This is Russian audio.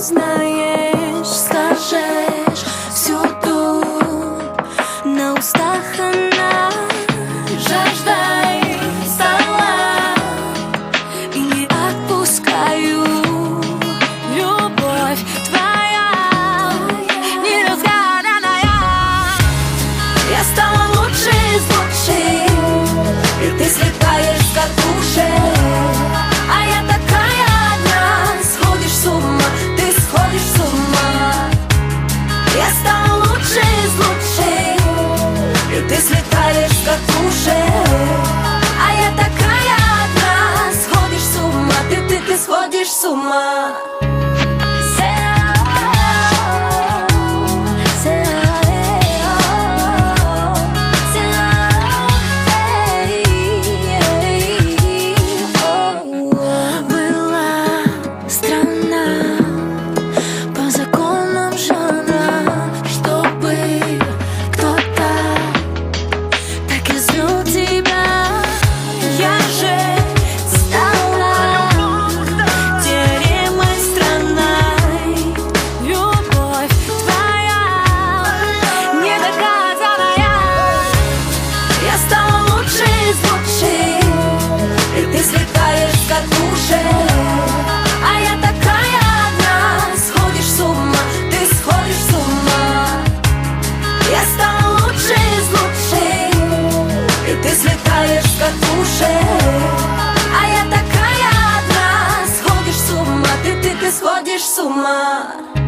знаешь, скажешь всюду, на устах она жаждой стала, и не отпускаю. Любовь твоя неразгаданная. Я стала лучше из лучших, и ты слетаешь с катушек. А я такая одна, сходишь с ума, ты сходишь с ума. Я стала лучше из лучших, и ты слетаешь с катушек. А я такая одна, сходишь с ума, ты сходишь с ума. А я такая одна, сходишь с ума, ты сходишь с ума. Я стала лучше из лучших, и ты слетаешь с катушек. А я такая одна, сходишь с ума, ты сходишь с ума.